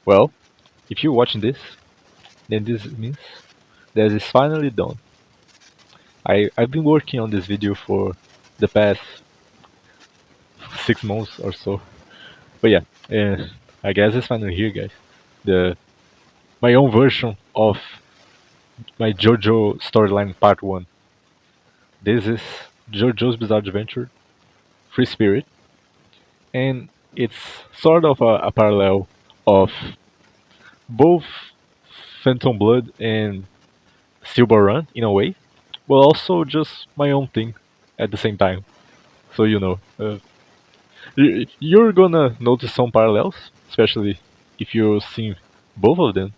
Well, if you're watching this, then this means that it's finally done. I've been working on this video for the past 6 months or so. But yeah, I guess it's finally here, guys. The My own version of my Jojo storyline part 1. This is Jojo's Bizarre Adventure, Free Spirit, and it's sort of a parallel of both Phantom Blood and Stillborn Run in a way, but also just my own thing at the same time. So you're gonna notice some parallels, especially if you've seen both of them.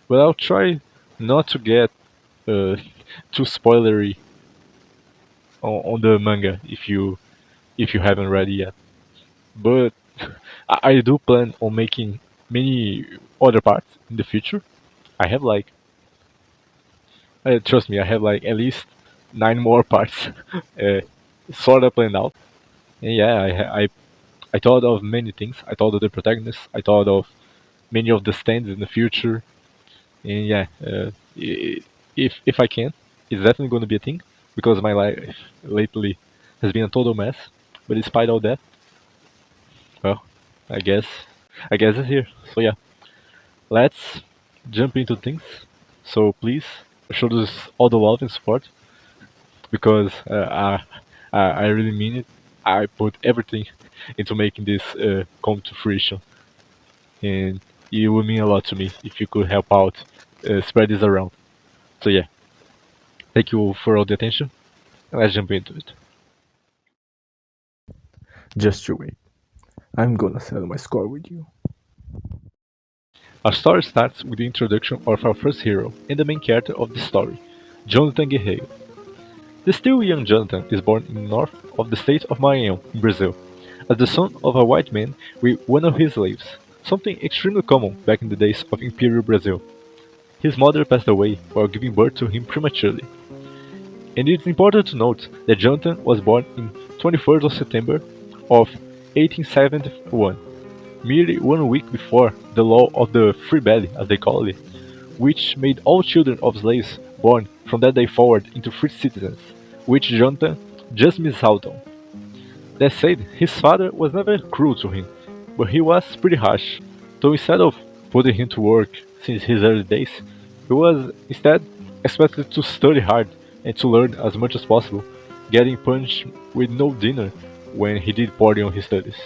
But I'll try not to get uh, too spoilery on the manga if you haven't read it yet. But I do plan on making many other parts in the future. I have like trust me, I have like at least 9 more parts uh, sort of planned out. And yeah, I thought of many things. I thought of the protagonist. I thought of many of the stands in the future. And yeah, if I can, it's definitely going to be a thing because my life lately has been a total mess. But despite all that, well, I guess I guess it's here. So yeah, let's jump into things. So please show us all the love and support because I really mean it. I put everything into making this come to fruition, and it would mean a lot to me if you could help out spread this around. So yeah, thank you for all the attention. Let's jump into it. Just you wait. I'm gonna settle my score with you. Our story starts with the introduction of our first hero and the main character of the story, Jonathan Guerreiro. The still young Jonathan is born in the north of the state of Maranhão, in Brazil, as the son of a white man with one of his slaves, something extremely common back in the days of Imperial Brazil. His mother passed away while giving birth to him prematurely. And it's important to note that Jonathan was born in 21st of September of 1871, merely 1 week before the law of the Free Belly, as they call it, which made all children of slaves born from that day forward into free citizens, which Jonathan just missed out on. That said, his father was never cruel to him, but he was pretty harsh, so instead of putting him to work since his early days, he was instead expected to study hard and to learn as much as possible, getting punished with no dinner when he did poorly on his studies.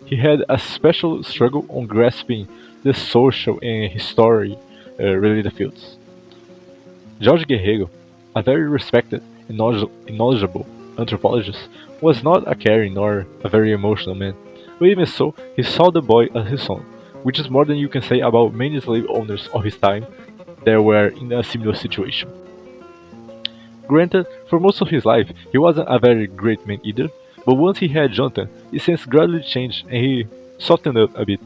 He had a special struggle on grasping the social and history related fields. Jorge Guerrero, a very respected and knowledgeable anthropologist, was not a caring nor a very emotional man, but even so, he saw the boy as his son, which is more than you can say about many slave owners of his time that were in a similar situation. Granted, for most of his life, he wasn't a very great man either, but once he had Jonathan, his sense gradually changed and he softened up a bit,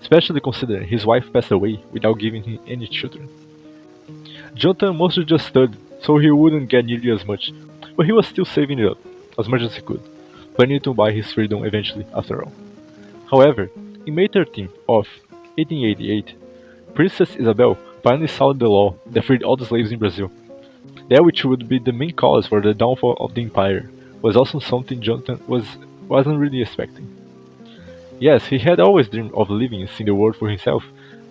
especially considering his wife passed away without giving him any children. Jonathan mostly just studied, so he wouldn't get nearly as much, but he was still saving it up, as much as he could, planning to buy his freedom eventually after all. However, in May 13th of 1888, Princess Isabel finally saw the law that freed all the slaves in Brazil. That which would be the main cause for the downfall of the empire was also something Jonathan wasn't really expecting. Yes, he had always dreamed of living and seeing the world for himself,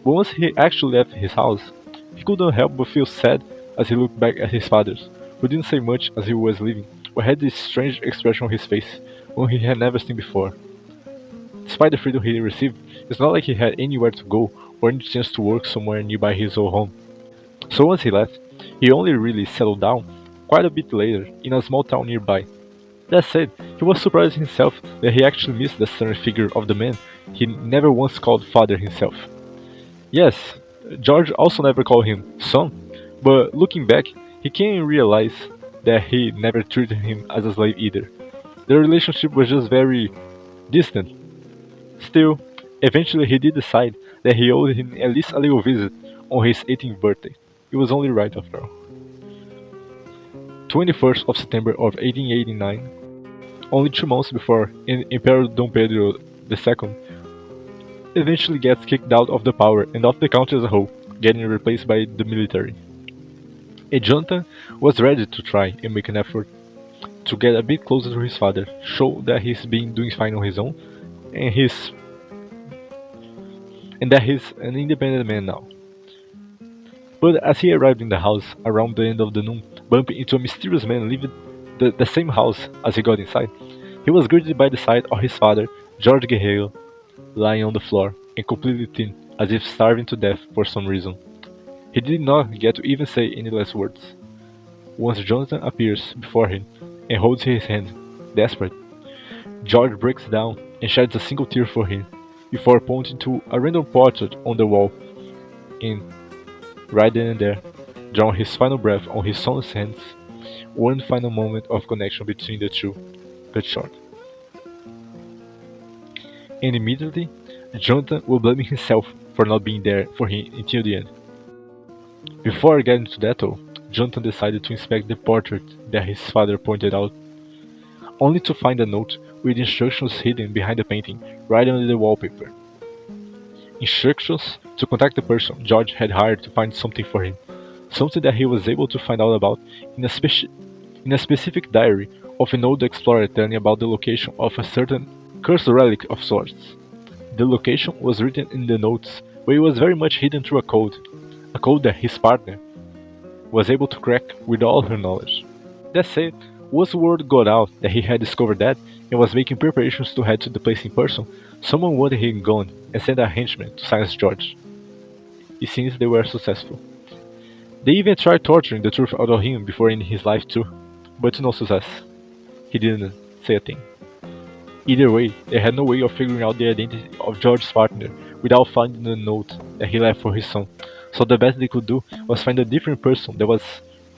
but once he actually left his house, he couldn't help but feel sad as he looked back at his father's, who didn't say much as he was leaving, but had this strange expression on his face, one he had never seen before. Despite the freedom he received, it's not like he had anywhere to go or any chance to work somewhere nearby his old home. So once he left, he only really settled down quite a bit later in a small town nearby. That said, he was surprised himself that he actually missed the stern figure of the man he never once called father himself. Yes, George also never called him son, but looking back, he came to realize that he never treated him as a slave either. Their relationship was just very distant. Still, eventually he did decide that he owed him at least a little visit on his 18th birthday. It was only right after all. 21st of September of 1889, only 2 months before Emperor Dom Pedro II eventually gets kicked out of the power and of the country as a whole, getting replaced by the military. And Jonathan was ready to try and make an effort to get a bit closer to his father, show that he's been doing fine on his own, and he's and that he's an independent man now. But as he arrived in the house around the end of the noon, bumping into a mysterious man living the same house as he got inside, he was greeted by the sight of his father, George Guerrero, lying on the floor and completely thin, as if starving to death for some reason. He did not get to even say any last words. Once Jonathan appears before him and holds his hand, desperate, George breaks down and sheds a single tear for him, before pointing to a random portrait on the wall and, right then and there, drawing his final breath on his son's hands. One final moment of connection between the two cut short. And immediately, Jonathan will blame himself for not being there for him until the end. Before getting to that though, Jonathan decided to inspect the portrait that his father pointed out, only to find a note with instructions hidden behind the painting, right under the wallpaper. Instructions to contact the person George had hired to find something for him, something that he was able to find out about in a specific diary of an old explorer telling about the location of a certain cursed relic of sorts. The location was written in the notes, but it was very much hidden through a code that his partner was able to crack with all her knowledge. That said, once word got out that he had discovered that and was making preparations to head to the place in person, someone wanted him gone and sent a henchman to silence George. It seems they were successful. They even tried torturing the truth out of him before ending his life too, but to no success. He didn't say a thing. Either way, they had no way of figuring out the identity of George's partner without finding the note that he left for his son, so the best they could do was find a different person that was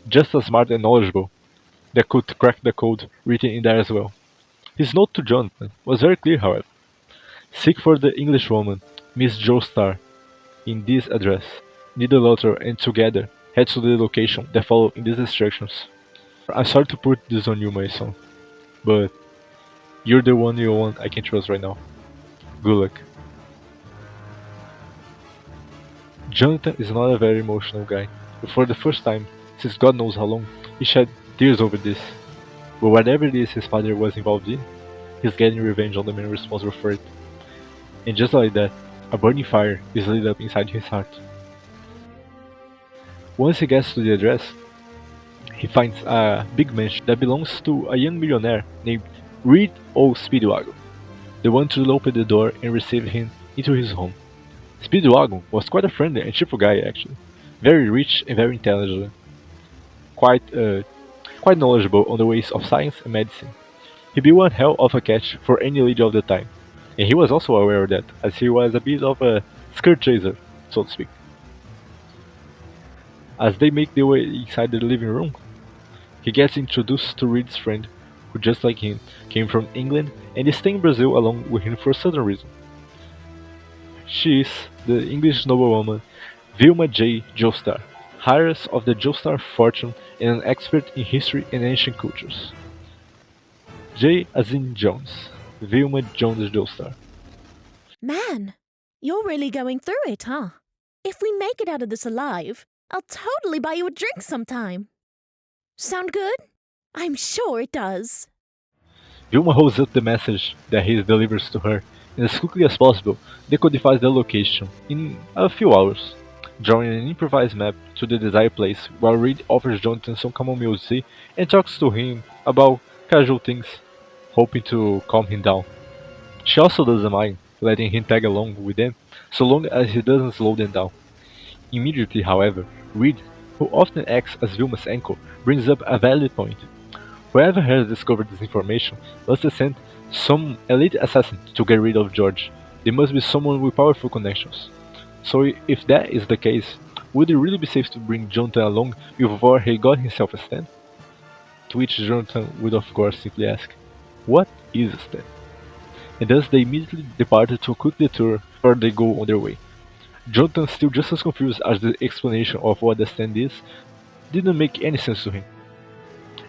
just as smart and knowledgeable, that could crack the code written in there as well. His note to Jonathan was very clear, however. Seek for the Englishwoman, Miss Joestar, in this address. Need the letter and together head to the location that follow in these instructions. I'm sorry to put this on you, my son, but you're the only one I can trust right now. Good luck. Jonathan is not a very emotional guy, but for the first time, since God knows how long, he shed tears over this. But whatever it is his father was involved in, he's getting revenge on the man responsible for it. And just like that, a burning fire is lit up inside his heart. Once he gets to the address, he finds a big mansion that belongs to a young millionaire named Reed O. Speedwagon, the one to open the door and receive him into his home. Speedwagon was quite a friendly and cheerful guy actually, very rich and very intelligent, quite quite knowledgeable on the ways of science and medicine. He'd be one hell of a catch for any lady of the time, and he was also aware of that, as he was a bit of a skirt chaser, so to speak. As they make their way inside the living room, he gets introduced to Reed's friend, who just like him, came from England and is staying in Brazil along with him for a certain reason. She is the English noblewoman Vilma J. Joestar, heiress of the Joestar fortune and an expert in history and ancient cultures. J. as in Jones, Vilma Jones Joestar. Man, you're really going through it, huh? If we make it out of this alive, I'll totally buy you a drink sometime. Sound good? I'm sure it does. Vilma holds up the message that he delivers to her, and as quickly as possible, decodifies the location in a few hours, drawing an improvised map to the desired place while Reed offers Jonathan some chamomile tea and talks to him about casual things, hoping to calm him down. She also doesn't mind letting him tag along with them, so long as he doesn't slow them down. Immediately, however, Reed, who often acts as Vilma's anchor, brings up a valid point. Whoever has discovered this information must have sent some elite assassin to get rid of George. They must be someone with powerful connections. So if that is the case, would it really be safe to bring Jonathan along before he got himself a stand? To which Jonathan would of course simply ask, what is a stand? And thus they immediately departed to a quick detour before they go on their way. Jonathan, still just as confused as the explanation of what the stand is, didn't make any sense to him.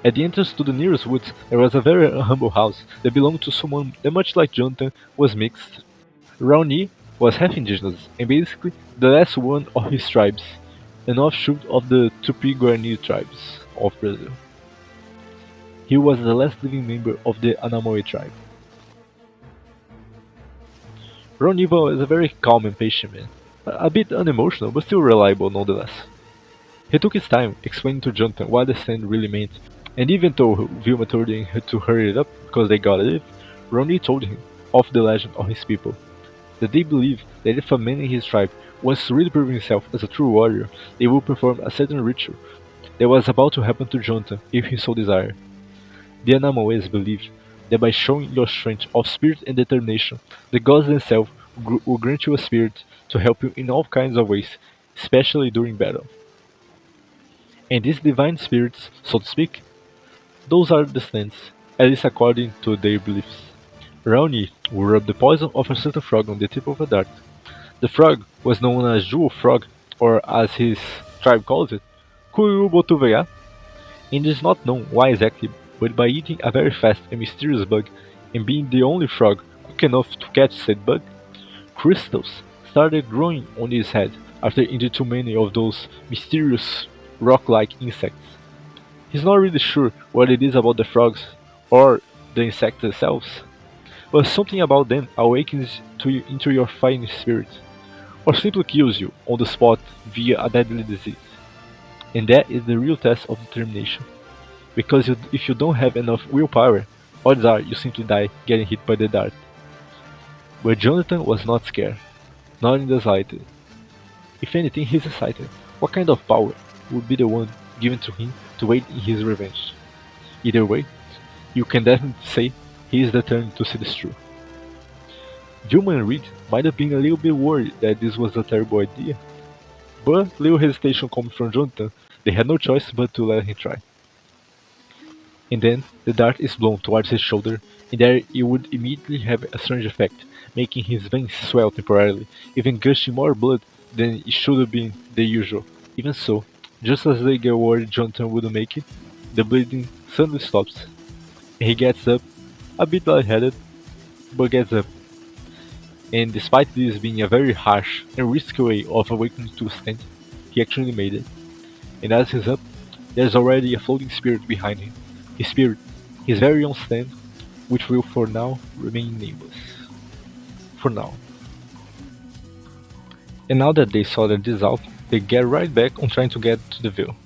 At the entrance to the nearest woods, there was a very humble house that belonged to someone that, much like Jonathan, was mixed. Raoni was half indigenous and basically the last one of his tribes, an offshoot of the Tupi-Guarani tribes of Brazil. He was the last living member of the Anamoe tribe. Roniva was a very calm and patient man, a bit unemotional but still reliable nonetheless. He took his time explaining to Jonathan what the stand really meant, and even though Vilma told him to hurry it up because they gotta live, Ronnie told him of the legend of his people, that they believe that if a man in his tribe wants to really prove himself as a true warrior, they will perform a certain ritual that was about to happen to Jonathan if he so desired. The Anamoes believe that by showing your strength of spirit and determination, the gods themselves will grant you a spirit to help you in all kinds of ways, especially during battle. And these divine spirits, so to speak, those are the stands, at least according to their beliefs. Raoni would rub the poison of a certain frog on the tip of a dart. The frog was known as Jewel Frog, or as his tribe calls it, Kuyubotuveya, and is not known why exactly, but by eating a very fast and mysterious bug, and being the only frog quick enough to catch said bug, crystals started growing on his head after eating too many of those mysterious rock-like insects. He's not really sure what it is about the frogs or the insects themselves, but something about them awakens to you into your fighting spirit, or simply kills you on the spot via a deadly disease. And that is the real test of determination, because if you don't have enough willpower, odds are you simply die getting hit by the dart. But Jonathan was not scared, not in the slightest. If anything, he's excited. What kind of power would be the one given to him to aid in his revenge? Either way, you can definitely say he is determined to see this through. Vilma and Reed might have been a little bit worried that this was a terrible idea, but little hesitation coming from Jonathan, they had no choice but to let him try. And then the dart is blown towards his shoulder, and there it would immediately have a strange effect, making his veins swell temporarily, even gushing more blood than it should have been the usual. Even so, just as they get worried Jonathan wouldn't make it, the bleeding suddenly stops, and he gets up, a bit lightheaded, but gets up. And despite this being a very harsh and risky way of awakening to a stand, he actually made it. And as he's up, there's already a floating spirit behind him. His spirit, his very own stand, which will for now remain nameless. For now. And now that they sorted this out, they get right back on trying to get to the Veil.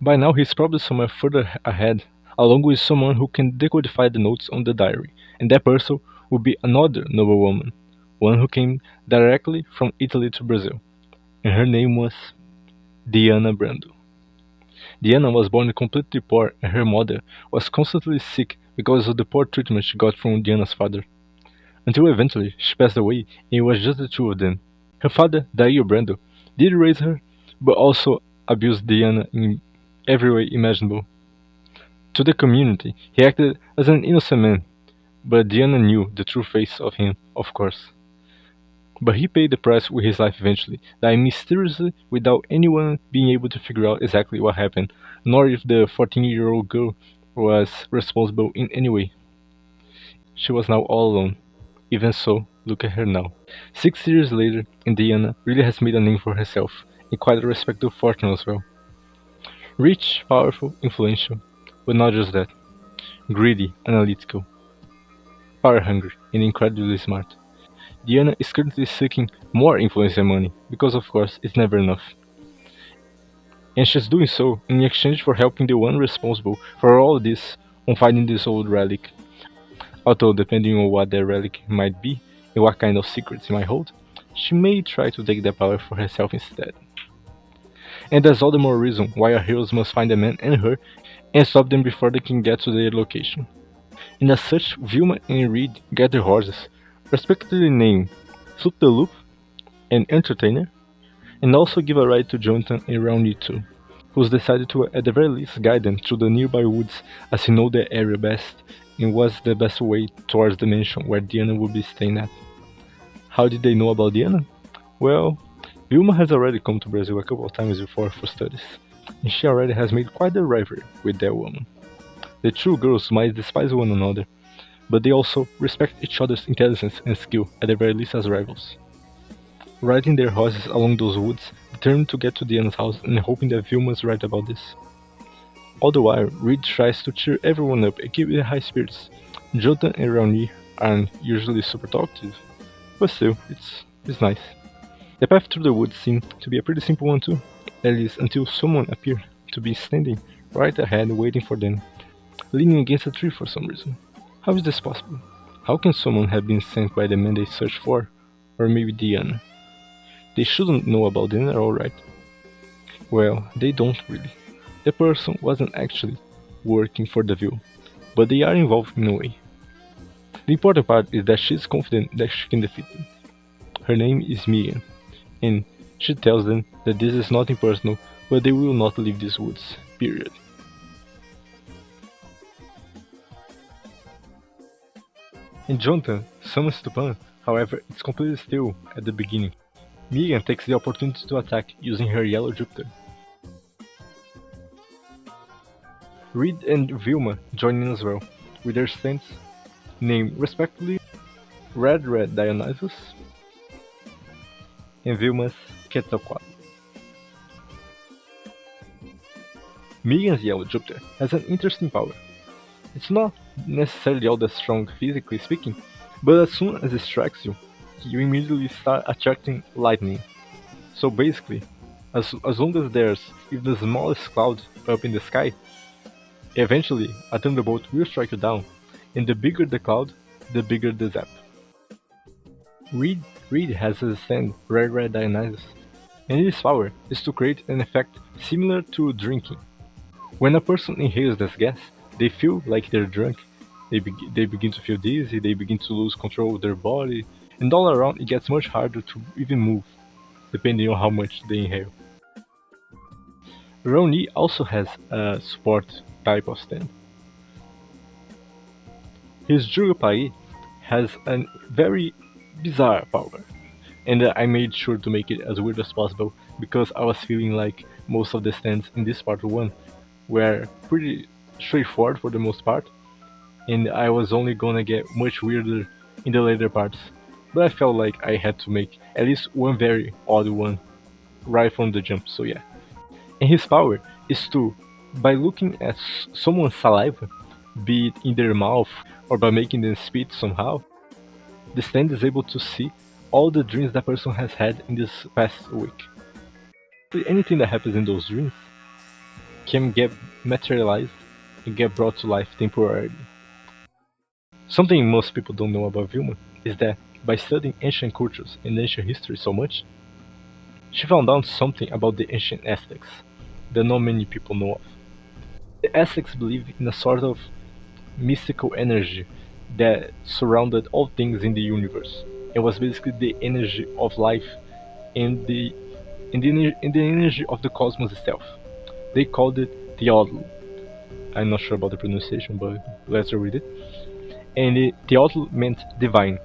By now he's probably somewhere further ahead, along with someone who can decodify the notes on the diary, and that person would be another noble woman, one who came directly from Italy to Brazil, and her name was Diana Brando. Diana was born completely poor and her mother was constantly sick because of the poor treatment she got from Diana's father, until eventually she passed away and it was just the two of them. Her father, Dario Brando, did raise her, but also abused Diana in every way imaginable. To the community, he acted as an innocent man, but Diana knew the true face of him, of course. But he paid the price with his life eventually, dying mysteriously without anyone being able to figure out exactly what happened, nor if the 14-year-old girl was responsible in any way. She was now all alone. Even so, look at her now. 6 years later, Indiana really has made a name for herself, and quite a respectable fortune as well. Rich, powerful, influential, but not just that. Greedy, analytical, power hungry, and incredibly smart. Diana is currently seeking more influence and money, because of course it's never enough. And she's doing so in exchange for helping the one responsible for all this on finding this old relic. Although depending on what that relic might be and what kind of secrets it might hold, she may try to take that power for herself instead. And that's all the more reason why our heroes must find the man and her and stop them before they can get to their location. And as such, Vilma and Reed get their horses, respectively named Flip the Loop and Entertainer, and also give a ride to Jonathan and Roundy too, who's decided to at the very least guide them through the nearby woods as he knows the area best and was the best way towards the mansion where Diana would be staying at. How did they know about Diana? Well, Vilma has already come to Brazil a couple of times before for studies, and she already has made quite a rivalry with that woman. The two girls might despise one another, but they also respect each other's intelligence and skill at the very least as rivals. riding their horses along those woods, determined to get to Diana's house and hoping that Vilma's right about this. All the while, Reed tries to cheer everyone up and keep in high spirits. Jonathan and Rowney aren't usually super talkative, but still, it's nice. The path through the woods seemed to be a pretty simple one too, at least until someone appeared to be standing right ahead waiting for them, leaning against a tree for some reason. How is this possible? How can someone have been sent by the man they searched for? Or maybe Diana? They shouldn't know about Diana, alright? Well, they don't really. The person wasn't actually working for the View, but they are involved in a way. The important part is that she's confident that she can defeat them. Her name is Megan, and she tells them that this is nothing personal, but they will not leave these woods. Period. In Jonathan summons Tupan, however, it's completely still at the beginning. Megan takes the opportunity to attack using her yellow Jupiter. Reed and Vilma join in as well, with their stands named respectively Red Dionysus and Vilma's Quetzalcoatl. Megan's yellow Jupiter has an interesting power. It's not necessarily all that strong physically speaking, but as soon as it strikes you, you immediately start attracting lightning. So basically, as long as there's even the smallest cloud up in the sky, eventually a thunderbolt will strike you down, and the bigger the cloud, the bigger the zap. Reed has a stand Red Dionysus, and its power is to create an effect similar to drinking. When a person inhales this gas, they feel like they're drunk. They begin to feel dizzy, they begin to lose control of their body, and all around it gets much harder to even move, depending on how much they inhale. Ronnie also has a support type of stand. His JJBA has a very bizarre power, and I made sure to make it as weird as possible because I was feeling like most of the stands in this part 1 were pretty straightforward for the most part, and I was only gonna get much weirder in the later parts. But I felt like I had to make at least one very odd one right from the jump, so yeah. And his power is to, by looking at someone's saliva, be it in their mouth or by making them spit somehow, the stand is able to see all the dreams that person has had in this past week. Anything that happens in those dreams can get materialized and get brought to life temporarily. Something most people don't know about Vilma is that by studying ancient cultures and ancient history so much, she found out something about the ancient Aztecs that not many people know of. The Aztecs believed in a sort of mystical energy that surrounded all things in the universe. It was basically the energy of life and the energy of the cosmos itself. They called it Teotl. I'm not sure about the pronunciation, but let's read it. And Teotl meant divine.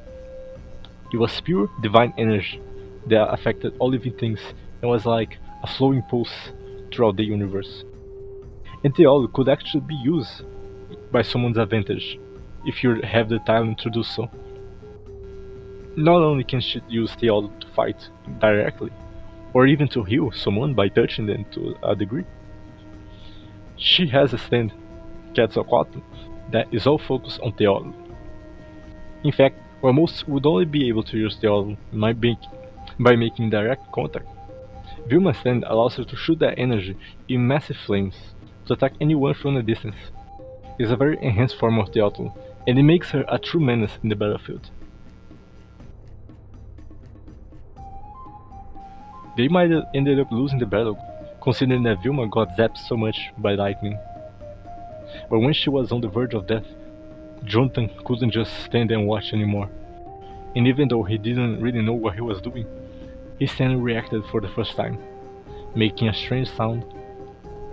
It was pure divine energy that affected all living things and was like a flowing pulse throughout the universe. And Teotl could actually be used by someone's advantage if you have the talent to do so. Not only can she use Teotl to fight directly, or even to heal someone by touching them to a degree, she has a stand, Quetzalcoatl, that is all focused on Teotl. In fact, while most would only be able to use Teotl by making direct contact, Vilma's stand allows her to shoot that energy in massive flames to attack anyone from a distance. It's a very enhanced form of Teotl, and it makes her a true menace in the battlefield. They might have ended up losing the battle, considering that Vilma got zapped so much by lightning. But when she was on the verge of death, Jonathan couldn't just stand and watch anymore. And even though he didn't really know what he was doing, his stand reacted for the first time, making a strange sound.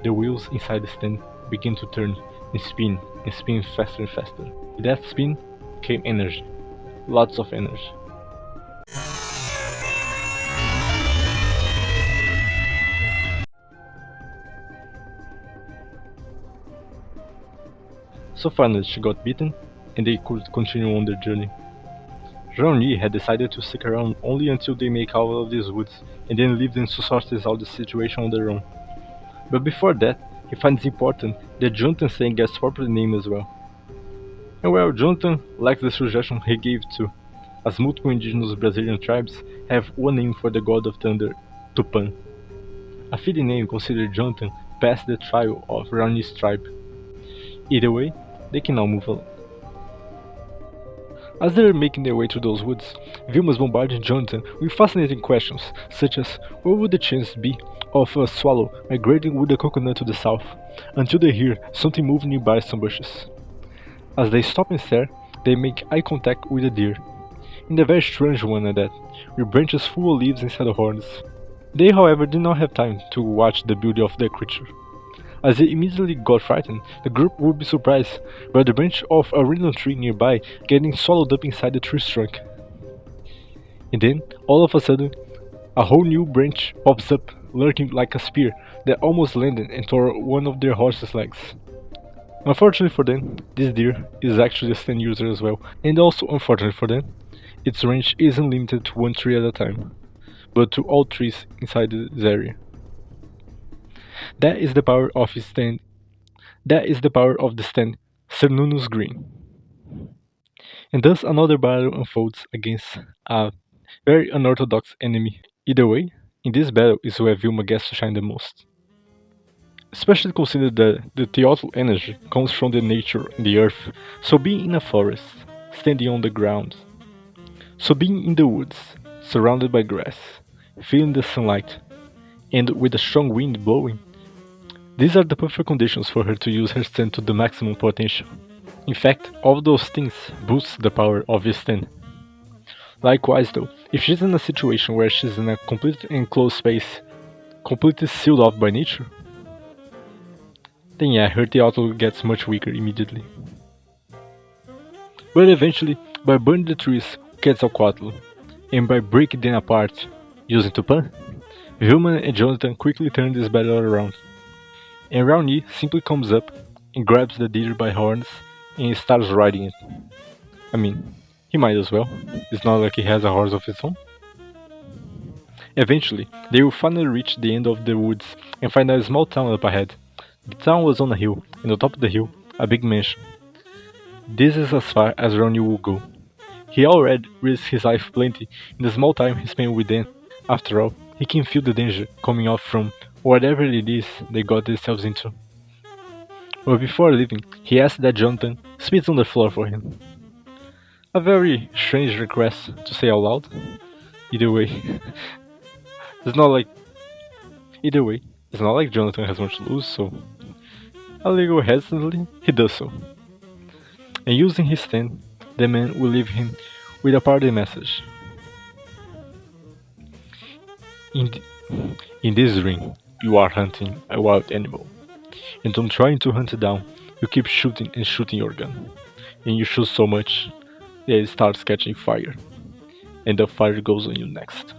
The wheels inside the stand began to turn and spin faster and faster. With that spin came energy, lots of energy. So finally she got beaten, and they could continue on their journey. Ronnie had decided to stick around only until they make out of these woods, and then leave them to sort this out the situation on their own. But before that, he finds it important that Jonathan saying gets proper name as well. And well, Jonathan likes the suggestion he gave too, as multiple indigenous Brazilian tribes have one name for the god of thunder, Tupan. A fitting name considered Jonathan past the trial of Ronnie's tribe. Either way, they can now move along. As they're making their way through those woods, Vilma's bombarding Jonathan with fascinating questions, such as what would the chance be of a swallow migrating with a coconut to the south, until they hear something moving nearby some bushes. As they stop and stare, they make eye contact with a deer, and a very strange one at that, with branches full of leaves instead of horns. They, however, did not have time to watch the beauty of the creature. As they immediately got frightened, the group would be surprised by the branch of a random tree nearby getting swallowed up inside the tree's trunk. And then, all of a sudden, a whole new branch pops up, lurking like a spear that almost landed and tore one of their horses' legs. Unfortunately for them, this deer is actually a stand user as well, and also unfortunately for them, its range isn't limited to one tree at a time, but to all trees inside this area. That is the power of his stand. That is the power of the stand, Cernunnos Green. And thus another battle unfolds against a very unorthodox enemy. Either way, in this battle is where Vilma gets to shine the most. Especially consider that the Teotl energy comes from the nature and the earth, so being in a forest, standing on the ground, so being in the woods, surrounded by grass, feeling the sunlight, and with a strong wind blowing, these are the perfect conditions for her to use her stand to the maximum potential. In fact, all of those things boost the power of his stand. Likewise though, if she's in a situation where she's in a completely enclosed space, completely sealed off by nature, then yeah, her Teotl gets much weaker immediately. But eventually, by burning the trees with Quetzalcoatl, and by breaking them apart using Tupan, Vilma and Jonathan quickly turn this battle around. And Rowney simply comes up and grabs the deer by horns and starts riding it. I mean, he might as well. It's not like he has a horse of his own. Eventually, they will finally reach the end of the woods and find a small town up ahead. The town was on a hill, and on top of the hill, a big mansion. This is as far as Ronnie will go. He already risked his life plenty in the small time he spent with them. After all, he can feel the danger coming off from whatever it is they got themselves into. But before leaving, he asks that Jonathan spits on the floor for him. A very strange request to say out loud. Either way, it's not like either way, it's not like Jonathan has much to lose, so a little hesitantly he does so. And using his stand, the man will leave him with a parting message. In, th- in this ring, you are hunting a wild animal, and on trying to hunt it down, you keep shooting and shooting your gun, and you shoot so much that it starts catching fire, and the fire goes on you next.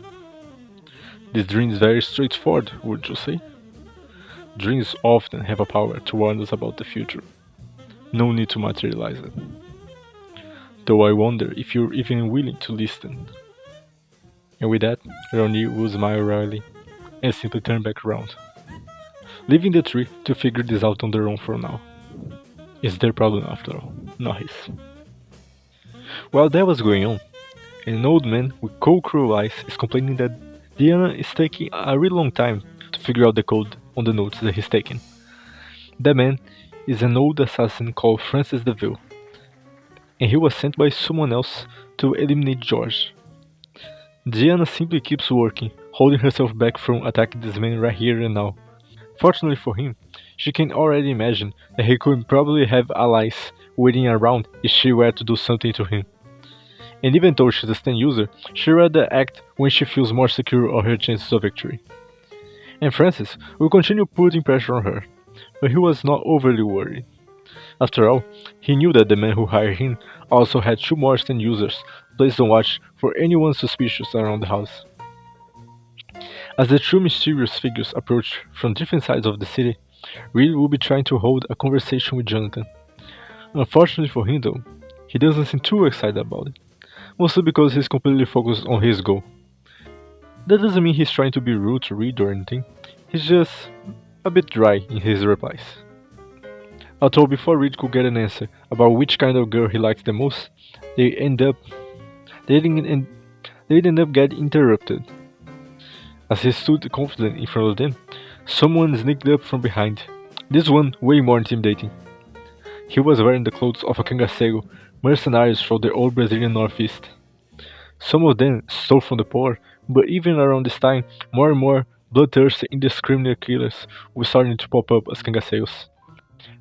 This dream is very straightforward, would you say? Dreams often have a power to warn us about the future. No need to materialize it. Though I wonder if you're even willing to listen. And with that, Ronnie will smile wryly and simply turn back around, leaving the tree to figure this out on their own for now. It's their problem after all, not his. While that was going on, an old man with cold cruel eyes is complaining that Diana is taking a really long time to figure out the code on the notes that he's taking. That man is an old assassin called Francis DeVille, and he was sent by someone else to eliminate George. Diana simply keeps working, holding herself back from attacking this man right here and now. Fortunately for him, she can already imagine that he could probably have allies waiting around if she were to do something to him. And even though she's a stand user, she rather act when she feels more secure of her chances of victory. And Francis will continue putting pressure on her, but he was not overly worried. After all, he knew that the man who hired him also had two more stand users placed on watch for anyone suspicious around the house. As the two mysterious figures approach from different sides of the city, Reed will be trying to hold a conversation with Jonathan. Unfortunately for him though, he doesn't seem too excited about it, mostly because he's completely focused on his goal. That doesn't mean he's trying to be rude to Reed or anything, he's just a bit dry in his replies. Although before Reed could get an answer about which kind of girl he likes the most, they end up they didn't end, they end up getting interrupted. As he stood confident in front of them, someone sneaked up from behind. This one way more intimidating. He was wearing the clothes of a cangaceiro, mercenaries from the old Brazilian northeast. Some of them stole from the poor, but even around this time, more and more bloodthirsty indiscriminate killers were starting to pop up as cangaceiros.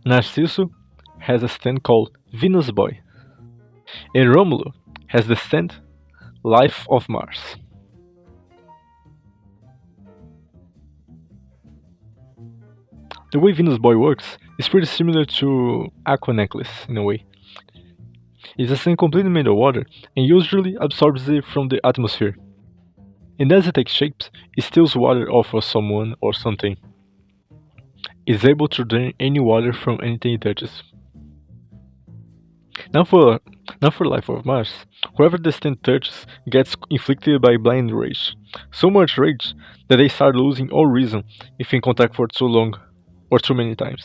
Narciso has a stand called Venus Boy, and Romulo has the stand Life of Mars. The way Venus Boy works is pretty similar to Aqua Necklace in a way. It's a stand completely made of water and usually absorbs it from the atmosphere. And as it takes shape, it steals water off of someone or something. It's able to drain any water from anything it touches. Now for now for Life of Mars, whoever the stand touches gets inflicted by blind rage. So much rage that they start losing all reason if in contact for too long or too many times.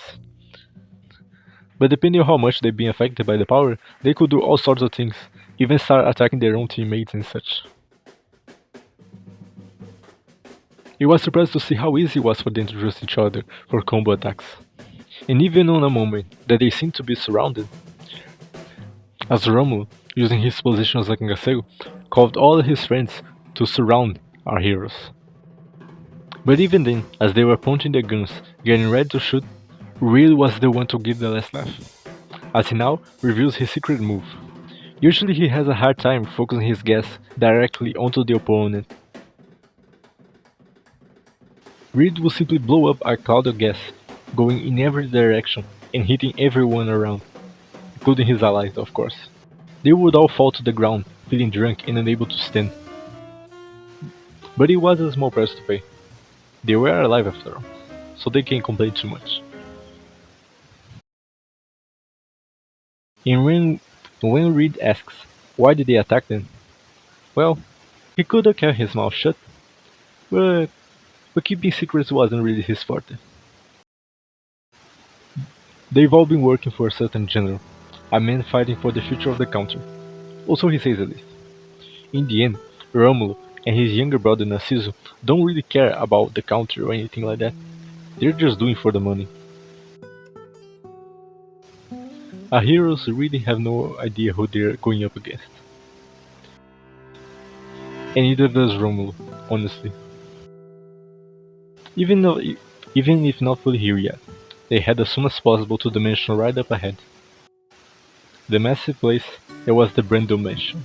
But depending on how much they've been affected by the power, they could do all sorts of things, even start attacking their own teammates and such. It was surprised to see how easy it was for them to trust each other for combo attacks. And even on a moment that they seemed to be surrounded, as Romulo, using his position as a Kangaseo, called all his friends to surround our heroes. But even then, as they were pointing their guns, getting ready to shoot, Real was the one to give the last laugh, as he now reveals his secret move. Usually he has a hard time focusing his gas directly onto the opponent. Reed will simply blow up a cloud of gas, going in every direction and hitting everyone around, including his allies, of course. They would all fall to the ground, feeling drunk and unable to stand. But it was a small price to pay. They were alive after all, so they can't complain too much. And when Reed asks why did they attack them, well, he could have kept his mouth shut, but keeping secrets wasn't really his forte. They've all been working for a certain general, a man fighting for the future of the country. Also he says at least. In the end, Romulo and his younger brother Narciso don't really care about the country or anything like that. They're just doing for the money. Our heroes really have no idea who they're going up against. And neither does Romulo, honestly. Even though, even if not fully here yet, they head as soon as possible to the mansion right up ahead. The massive place that was the Brando mansion.